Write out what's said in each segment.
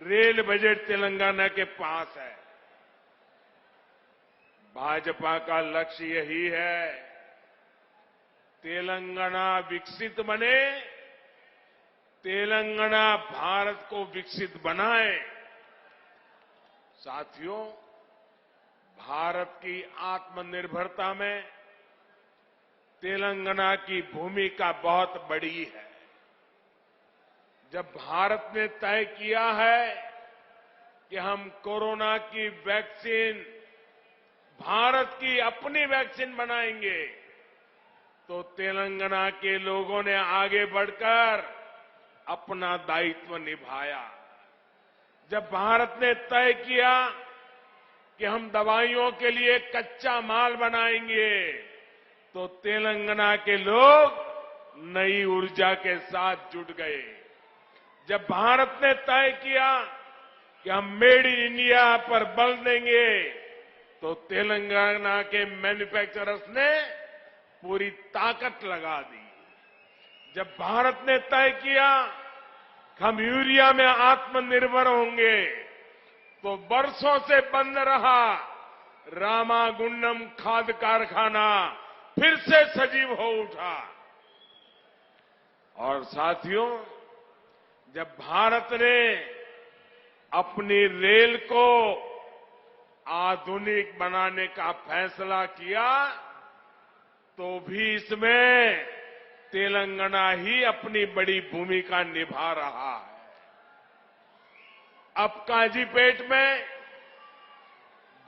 Rail budget Telangana के पास है। भाजपा का लक्ष्य यही है, तेलंगाना विकसित बने, तेलंगाना भारत को विकसित बनाए। साथियों, भारत की आत्मनिर्भरता में तेलंगाना की भूमिका बहुत बड़ी है। जब भारत ने तय किया है कि हम कोरोना की वैक्सीन, भारत की अपनी वैक्सीन बनाएंगे, तो तेलंगाना के लोगों ने आगे बढ़कर अपना दायित्व निभाया। जब भारत ने तय किया कि हम दवाइयों के लिए कच्चा माल बनाएंगे, तो तेलंगाना के लोग नई ऊर्जा के साथ जुट गए। जब भारत ने तय किया कि हम मेड इन इंडिया पर बल देंगे, तो तेलंगाना के मैन्युफैक्चरर्स ने पूरी ताकत लगा दी। जब भारत ने तय किया कि हम यूरिया में आत्मनिर्भर होंगे, तो वर्षों से बंद रहा रामागुंडम खाद कारखाना फिर से सजीव हो उठा। और साथियों, जब भारत ने अपनी रेल को आधुनिक बनाने का फैसला किया, तो भी इसमें तेलंगाना ही अपनी बड़ी भूमिका निभा रहा है। अब काजीपेट में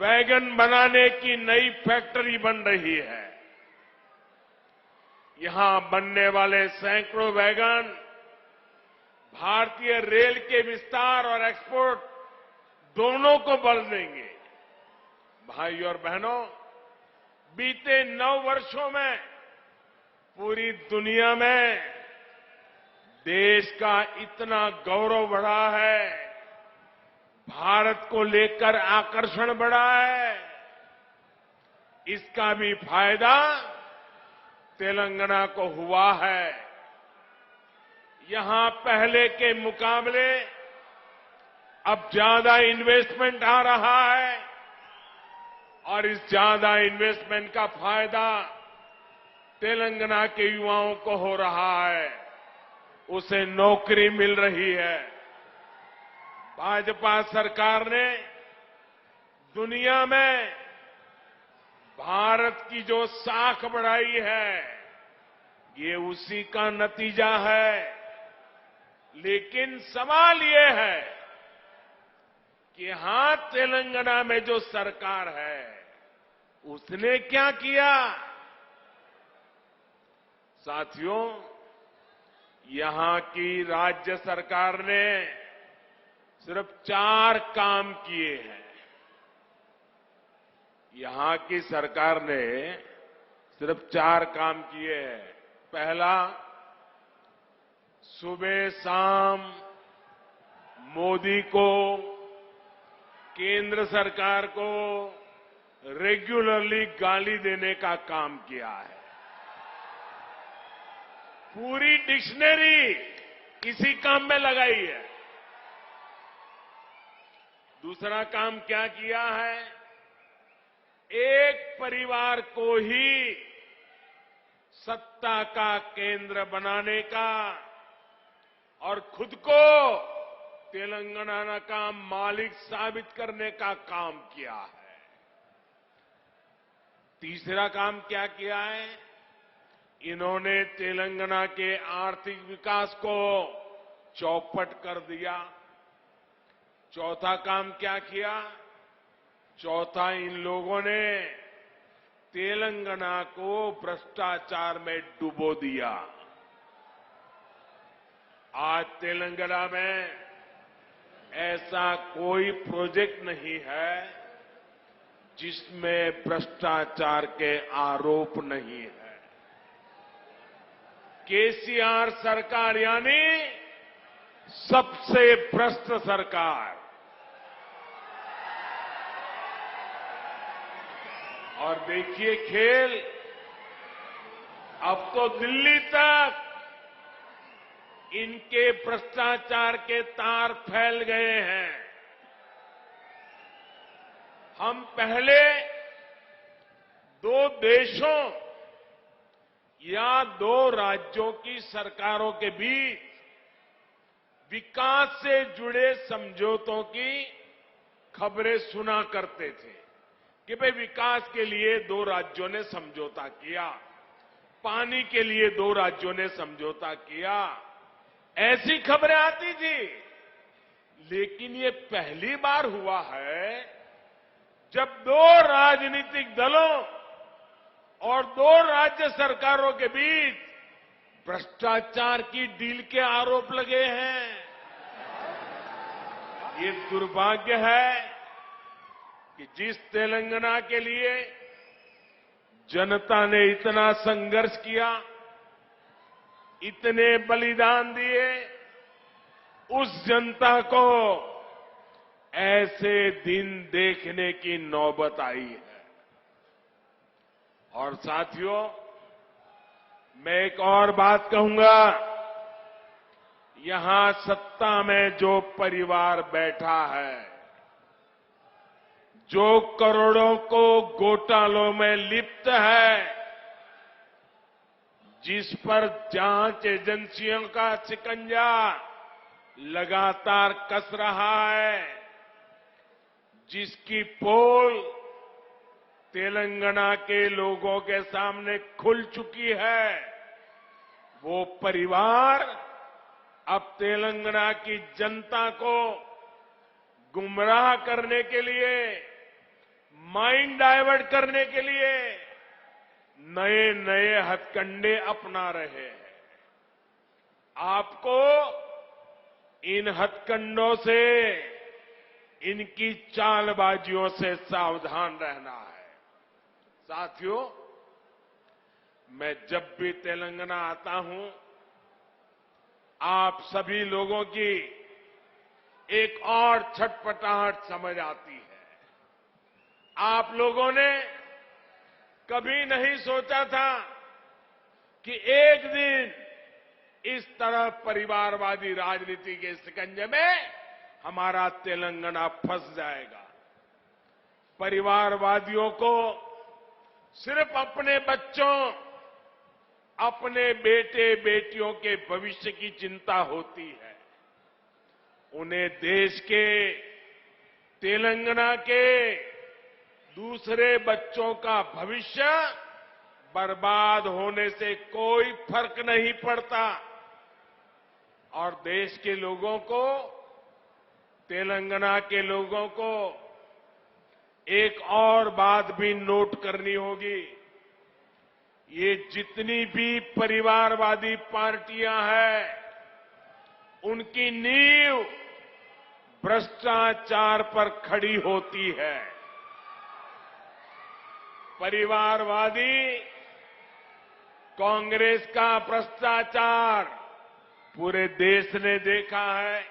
वैगन बनाने की नई फैक्ट्री बन रही है। यहां बनने वाले सैकड़ों वैगन भारतीय रेल के विस्तार और एक्सपोर्ट दोनों को बल देंगे। भाइयों और बहनों, बीते 9 वर्षों में पूरी दुनिया में देश का इतना गौरव बढ़ा है, भारत को लेकर आकर्षण बढ़ा है। इसका भी फायदा तेलंगाना को हुआ है। यहां पहले के मुकाबले अब ज्यादा इन्वेस्टमेंट आ रहा है, और इस ज्यादा इन्वेस्टमेंट का फायदा तेलंगाना के युवाओं को हो रहा है। उसे नौकरी मिल रही है। भाजपा सरकार ने दुनिया में भारत की जो साख बढ़ाई है, ये उसी का नतीजा है। लेकिन सवाल ये है कि यहां तेलंगाना में जो सरकार है, उसने क्या किया? साथियों, यहां की राज्य सरकार ने सिर्फ 4 काम किए हैं। यहां की सरकार ने सिर्फ 4 काम किए हैं। पहला, सुबह शाम मोदी को, केंद्र सरकार को रेगुलरली गाली देने का काम किया है। पूरी डिक्शनरी इसी काम में लगाई है। दूसरा काम क्या किया है? एक परिवार को ही सत्ता का केंद्र बनाने का और खुद को तेलंगाना का मालिक साबित करने का काम किया है। तीसरा काम क्या किया है? इन्होंने तेलंगाना के आर्थिक विकास को चौपट कर दिया। चौथा काम क्या किया? चौथा, इन लोगों ने तेलंगाना को भ्रष्टाचार में डुबो दिया। आज तेलंगाना में ऐसा कोई प्रोजेक्ट नहीं है जिसमें भ्रष्टाचार के आरोप नहीं है। केसीआर सरकार यानी सबसे भ्रष्ट सरकार। और देखिए खेल, अब तो दिल्ली तक इनके भ्रष्टाचार के तार फैल गए हैं। हम पहले दो देशों या दो राज्यों की सरकारों के बीच विकास से जुड़े समझौतों की खबरें सुना करते थे कि भाई विकास के लिए दो राज्यों ने समझौता किया, पानी के लिए दो राज्यों ने समझौता किया, ऐसी खबरें आती थी। लेकिन ये पहली बार हुआ है जब दो राजनीतिक दलों और दो राज्य सरकारों के बीच भ्रष्टाचार की डील के आरोप लगे हैं। ये दुर्भाग्य है कि जिस तेलंगाना के लिए जनता ने इतना संघर्ष किया, इतने बलिदान दिए, उस जनता को ऐसे दिन देखने की नौबत आई है। और साथियों, मैं एक और बात कहूंगा, यहां सत्ता में जो परिवार बैठा है, जो करोड़ों को घोटालों में लिप्त है, जिस पर जांच एजेंसियों का शिकंजा लगातार कस रहा है, जिसकी पोल तेलंगाना के लोगों के सामने खुल चुकी है, वो परिवार अब तेलंगाना की जनता को गुमराह करने के लिए, माइंड डाइवर्ट करने के लिए नए नए हथकंडे अपना रहे हैं। आपको इन हथकंडों से, इनकी चालबाजियों से सावधान रहना है। साथियों, मैं जब भी तेलंगाना आता हूं, आप सभी लोगों की एक और छटपटाहट समझ आती है। आप लोगों ने कभी नहीं सोचा था कि एक दिन इस तरह परिवारवादी राजनीति के शिकंजे में हमारा तेलंगाना फंस जाएगा। परिवारवादियों को सिर्फ अपने बच्चों, अपने बेटे बेटियों के भविष्य की चिंता होती है। उन्हें देश के, तेलंगाना के दूसरे बच्चों का भविष्य बर्बाद होने से कोई फर्क नहीं पड़ता। और देश के लोगों को, तेलंगाना के लोगों को एक और बात भी नोट करनी होगी। ये जितनी भी परिवारवादी पार्टियां हैं, उनकी नींव भ्रष्टाचार पर खड़ी होती है। परिवारवादी कांग्रेस का भ्रष्टाचार पूरे देश ने देखा है।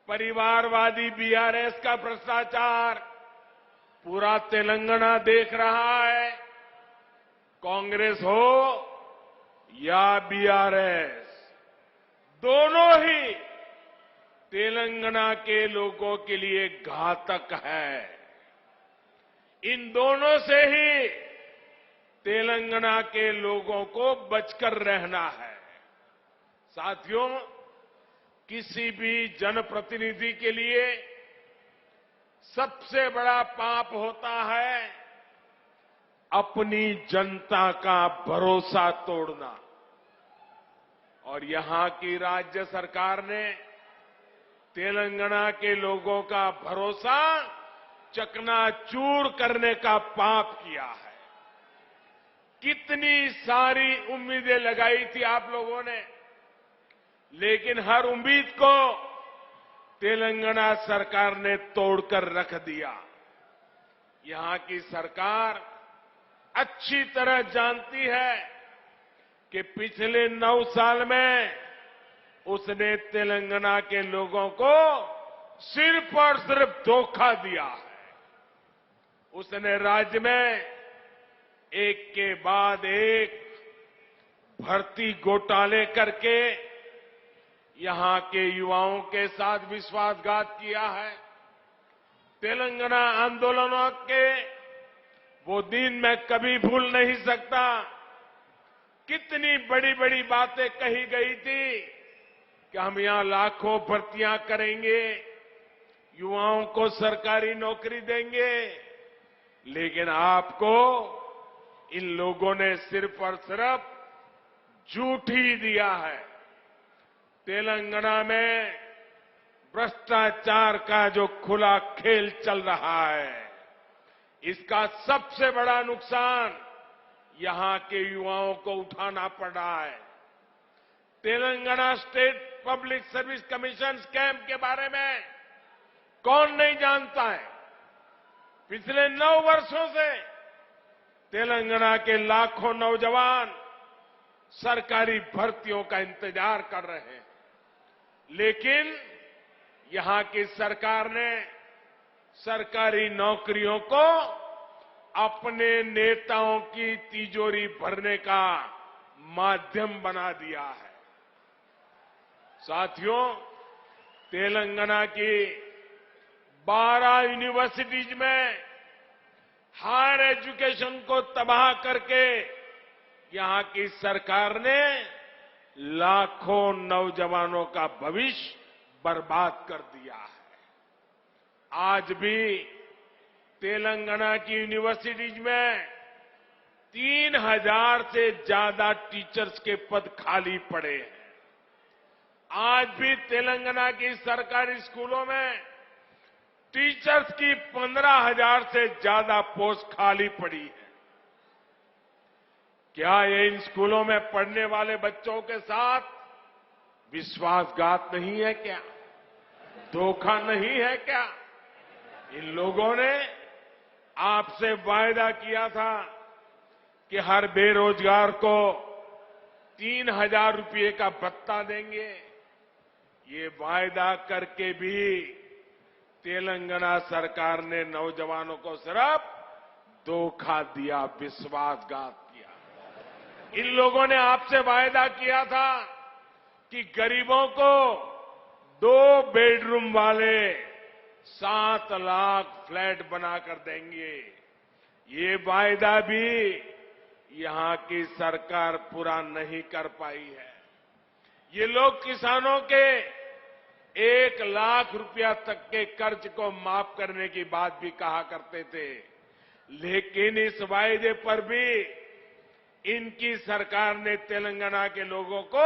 परिवारवादी बीआरएस का भ्रष्टाचार पूरा तेलंगाना देख रहा है। कांग्रेस हो या बीआरएस, दोनों ही तेलंगाना के लोगों के लिए घातक है। इन दोनों से ही तेलंगाना के लोगों को बचकर रहना है। साथियों, किसी भी जनप्रतिनिधि के लिए सबसे बड़ा पाप होता है अपनी जनता का भरोसा तोड़ना। और यहां की राज्य सरकार ने तेलंगाना के लोगों का भरोसा चकनाचूर करने का पाप किया है। कितनी सारी उम्मीदें लगाई थी आप लोगों ने, लेकिन हर उम्मीद को तेलंगाना सरकार ने तोड़कर रख दिया। यहां की सरकार अच्छी तरह जानती है कि पिछले 9 साल में उसने तेलंगाना के लोगों को सिर्फ और सिर्फ धोखा दिया है। उसने राज्य में एक के बाद एक भर्ती घोटाले करके यहां के युवाओं के साथ विश्वासघात किया है। तेलंगाना आंदोलनों के वो दिन मैं कभी भूल नहीं सकता। कितनी बड़ी बड़ी बातें कही गई थी कि हम यहां लाखों भर्तियां करेंगे, युवाओं को सरकारी नौकरी देंगे, लेकिन आपको इन लोगों ने सिर्फ और सिर्फ झूठ ही दिया है। तेलंगाना में भ्रष्टाचार का जो खुला खेल चल रहा है, इसका सबसे बड़ा नुकसान यहां के युवाओं को उठाना पड़ रहा है। Telangana state public service commission scam के बारे में कौन नहीं जानता है। पिछले 9 वर्षों से तेलंगाना के लाखों नौजवान सरकारी भर्तियों का इंतजार कर रहे हैं, लेकिन यहां की सरकार ने सरकारी नौकरियों को अपने नेताओं की तिजोरी भरने का माध्यम बना दिया है। साथियों, तेलंगाना की 12 यूनिवर्सिटीज में हायर एजुकेशन को तबाह करके यहां की सरकार ने लाखों नौजवानों का भविष्य बर्बाद कर दिया है। आज भी तेलंगाना की यूनिवर्सिटीज में 3000 से ज्यादा टीचर्स के पद खाली पड़े हैं। आज भी तेलंगाना की सरकारी स्कूलों में टीचर्स की 15,000 से ज्यादा पोस्ट खाली पड़ी है। क्या ये इन स्कूलों में पढ़ने वाले बच्चों के साथ विश्वासघात नहीं है क्या? धोखा नहीं है क्या? इन लोगों ने आपसे वायदा किया था कि हर बेरोजगार को 3,000 रुपये का भत्ता देंगे। ये वायदा करके भी तेलंगाना सरकार ने नौजवानों को सिर्फ धोखा दिया, विश्वासघात किया। इन लोगों ने आपसे वायदा किया था कि गरीबों को 2 बेडरूम वाले 7 लाख फ्लैट बनाकर देंगे। ये वायदा भी यहां की सरकार पूरा नहीं कर पाई है। ये लोग किसानों के 1 लाख रुपया तक के कर्ज को माफ करने की बात भी कहा करते थे, लेकिन इस वायदे पर भी इनकी सरकार ने तेलंगाना के लोगों को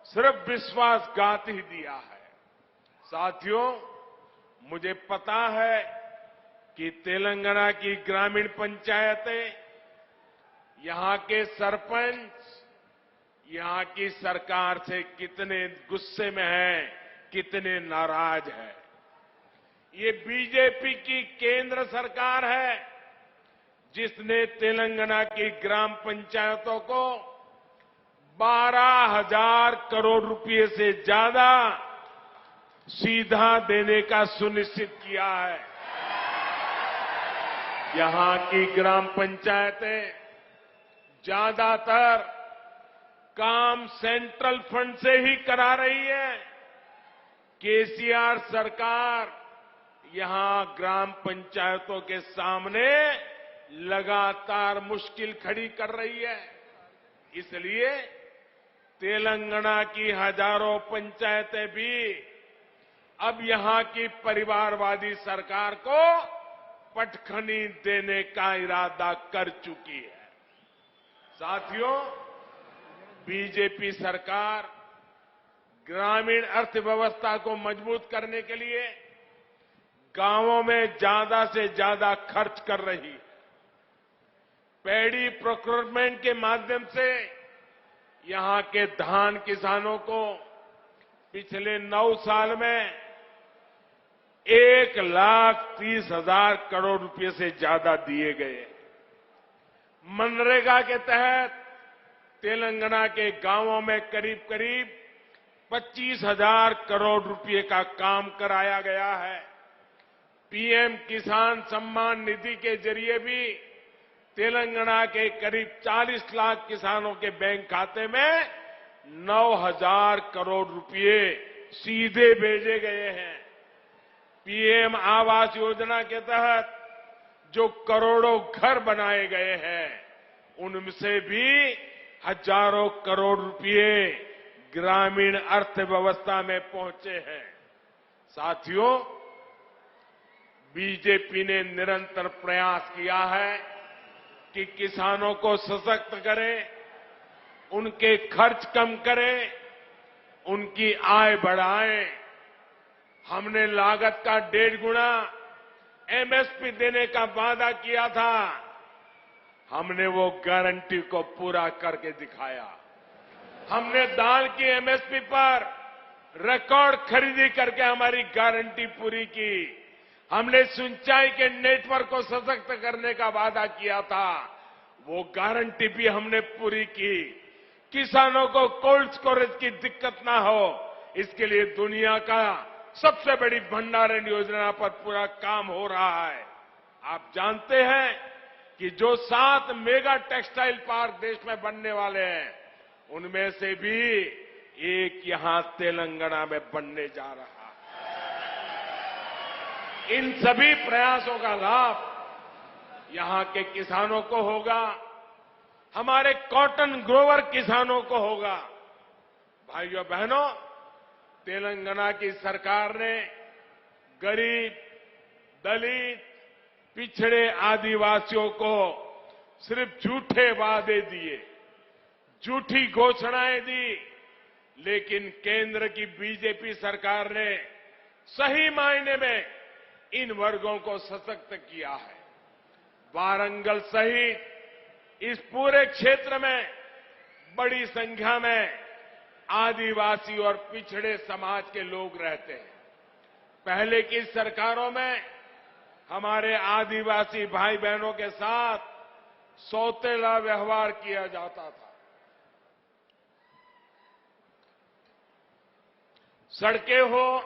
सिर्फ विश्वासघात ही दिया है। साथियों, मुझे पता है कि तेलंगाना की ग्रामीण पंचायतें, यहां के सरपंच यहां की सरकार से कितने गुस्से में हैं, कितने नाराज हैं। ये बीजेपी की केंद्र सरकार है जिसने तेलंगाना की ग्राम पंचायतों को 12,000 करोड़ रुपए से ज्यादा सीधा देने का सुनिश्चित किया है। यहां की ग्राम पंचायतें ज्यादातर काम सेंट्रल फंड से ही करा रही है। केसीआर सरकार यहां ग्राम पंचायतों के सामने लगातार मुश्किल खड़ी कर रही है। इसलिए तेलंगाना की हजारों पंचायतें भी अब यहां की परिवारवादी सरकार को पटखनी देने का इरादा कर चुकी है। साथियों, बीजेपी सरकार ग्रामीण अर्थव्यवस्था को मजबूत करने के लिए गांवों में ज्यादा से ज्यादा खर्च कर रही है। पैडी प्रोक्योरमेंट के माध्यम से यहां के धान किसानों को पिछले 9 साल में 1,30,000 करोड़ रुपए से ज्यादा दिए गए। मनरेगा के तहत तेलंगाना के गांवों में करीब करीब 25,000 करोड़ रुपए का काम कराया गया है। पीएम किसान सम्मान निधि के जरिए भी तेलंगाना के करीब 40 लाख किसानों के बैंक खाते में 9,000 करोड़ रुपए सीधे भेजे गए हैं। पीएम आवास योजना के तहत जो करोड़ों घर बनाए गए हैं, उनमें से भी हजारों करोड़ रुपए ग्रामीण अर्थव्यवस्था में पहुंचे हैं। साथियों, बीजेपी ने निरंतर प्रयास किया है कि किसानों को सशक्त करें, उनके खर्च कम करें, उनकी आय बढ़ाएं। हमने लागत का 1.5 गुना एमएसपी देने का वादा किया था। हमने वो गारंटी को पूरा करके दिखाया। हमने दाल की एमएसपी पर रिकॉर्ड खरीदी करके हमारी गारंटी पूरी की। हमने सिंचाई के नेटवर्क को सशक्त करने का वादा किया था, वो गारंटी भी हमने पूरी की। किसानों को कोल्ड स्टोरेज की दिक्कत ना हो, इसके लिए दुनिया का सबसे बड़ी भंडारण योजना पर पूरा काम हो रहा है। आप जानते हैं कि जो 7 मेगा टेक्सटाइल पार्क देश में बनने वाले हैं, उनमें से भी एक यहां तेलंगाना में बनने जा रहा है। इन सभी प्रयासों का लाभ यहां के किसानों को होगा, हमारे कॉटन ग्रोवर किसानों को होगा। भाइयों बहनों, तेलंगाना की सरकार ने गरीब, दलित, पिछड़े आदिवासियों को सिर्फ झूठे वादे दिए, झूठी घोषणाएं दी, लेकिन केंद्र की बीजेपी सरकार ने सही मायने में इन वर्गों को सशक्त किया है। वारंगल सहित इस पूरे क्षेत्र में बड़ी संख्या में आदिवासी और पिछड़े समाज के लोग रहते हैं। पहले की सरकारों में हमारे आदिवासी भाई बहनों के साथ सौतेला व्यवहार किया जाता था। सड़कें हो,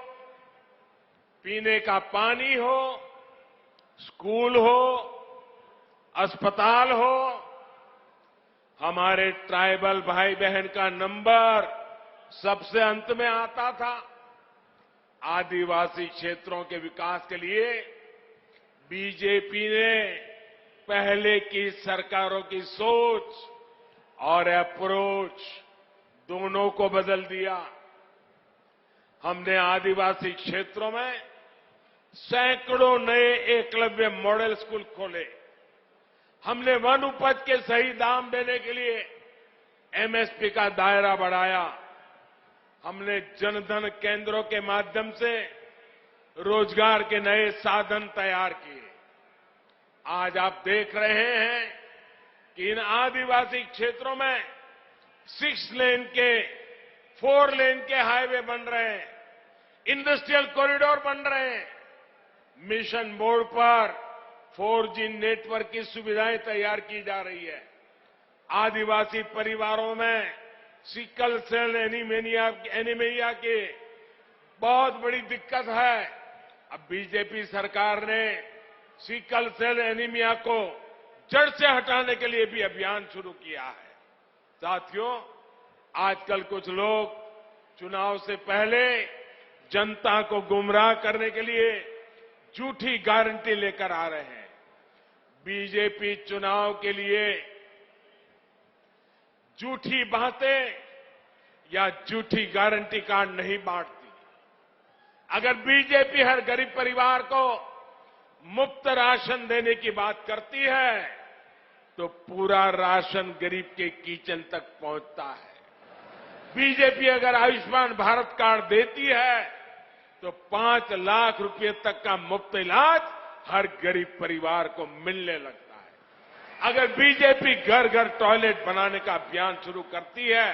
पीने का पानी हो, स्कूल हो, अस्पताल हो, हमारे ट्राइबल भाई बहन का नंबर सबसे अंत में आता था। आदिवासी क्षेत्रों के विकास के लिए बीजेपी ने पहले की सरकारों की सोच और अप्रोच दोनों को बदल दिया। हमने आदिवासी क्षेत्रों में सैकड़ों नए एकलव्य मॉडल स्कूल खोले। हमने वन उपज के सही दाम देने के लिए एमएसपी का दायरा बढ़ाया। हमने जनधन केंद्रों के माध्यम से रोजगार के नए साधन तैयार किए। आज आप देख रहे हैं कि इन आदिवासी क्षेत्रों में 6 लेन के 4 लेन के हाईवे बन रहे हैं, इंडस्ट्रियल कॉरिडोर बन रहे हैं। मिशन मोड पर 4G नेटवर्क की सुविधाएं तैयार की जा रही है। आदिवासी परिवारों में सिकल सेल एनीमिया की बहुत बड़ी दिक्कत है। अब बीजेपी सरकार ने सिकल सेल एनीमिया को जड़ से हटाने के लिए भी अभियान शुरू किया है। साथियों, आजकल कुछ लोग चुनाव से पहले जनता को गुमराह करने के लिए झूठी गारंटी लेकर आ रहे हैं। बीजेपी चुनाव के लिए झूठी बातें या झूठी गारंटी कार्ड नहीं बांटती। अगर बीजेपी हर गरीब परिवार को मुफ्त राशन देने की बात करती है, तो पूरा राशन गरीब के किचन तक पहुंचता है। बीजेपी अगर आयुष्मान भारत कार्ड देती है, तो 5 लाख रुपए तक का मुफ्त इलाज हर गरीब परिवार को मिलने लगता है। अगर बीजेपी घर घर टॉयलेट बनाने का अभियान शुरू करती है,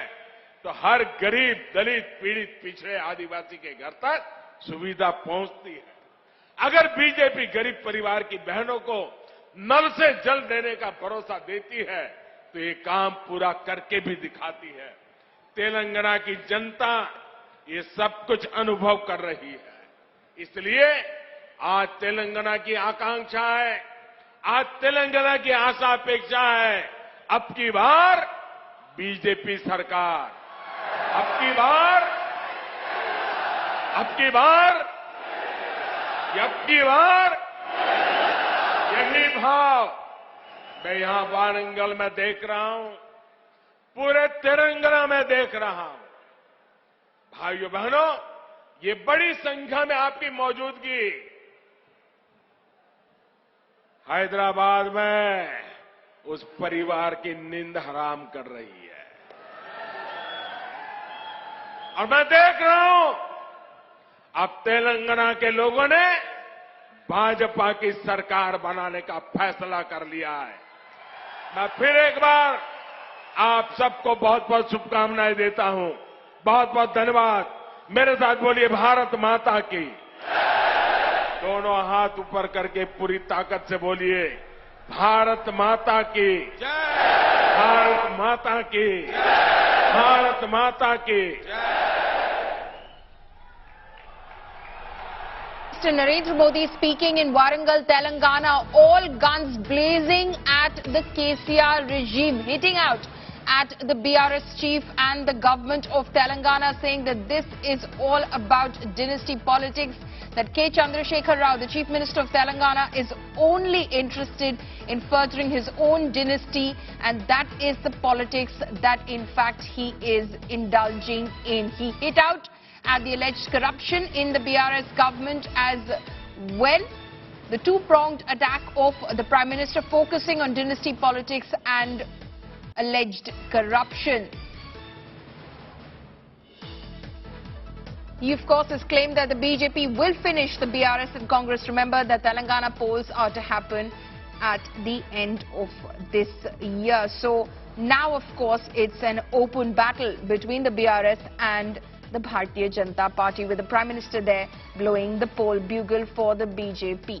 तो हर गरीब, दलित, पीड़ित, पिछड़े आदिवासी के घर तक सुविधा पहुंचती है। अगर बीजेपी गरीब परिवार की बहनों को नल से जल देने का भरोसा देती है, तो ये काम पूरा करके भी दिखाती है। तेलंगाना की जनता ये सब कुछ अनुभव कर रही है। इसलिए आज तेलंगाना की आकांक्षा है, आज तेलंगाना की आशा अपेक्षा है, अब की बार बीजेपी सरकार अब की बार यही भाव मैं यहां वारंगल में देख रहा हूं, पूरे तेलंगाना में देख रहा हूं। भाइयों बहनों, ये बड़ी संख्या में आपकी मौजूदगी हैदराबाद में उस परिवार की नींद हराम कर रही है। और मैं देख रहा हूं अब तेलंगाना के लोगों ने भाजपा की सरकार बनाने का फैसला कर लिया है। मैं फिर एक बार आप सबको बहुत बहुत शुभकामनाएं देता हूं। बहुत बहुत धन्यवाद। मेरे साथ बोलिए भारत माता की। दोनों हाथ ऊपर करके पूरी ताकत से बोलिए भारत माता की जय, भारत माता की जय, भारत माता की जय। Mr. Narendra Modi speaking in Warangal, Telangana, all guns blazing at the KCR regime, hitting out at the BRS chief and the government of Telangana, saying that this is all about dynasty politics, that K. Chandrasekhar Rao, the Chief Minister of Telangana, is only interested in furthering his own dynasty, and that is the politics that in fact he is indulging in. He hit out at the alleged corruption in the BRS government as well. The two-pronged attack of the Prime Minister focusing on dynasty politics and alleged corruption. He, of course, has claimed that the BJP will finish the BRS in Congress. Remember that Telangana polls are to happen at the end of this year. So now, of course, it's an open battle between the BRS and the Bharatiya Janata Party, with the Prime Minister there blowing the poll bugle for the BJP.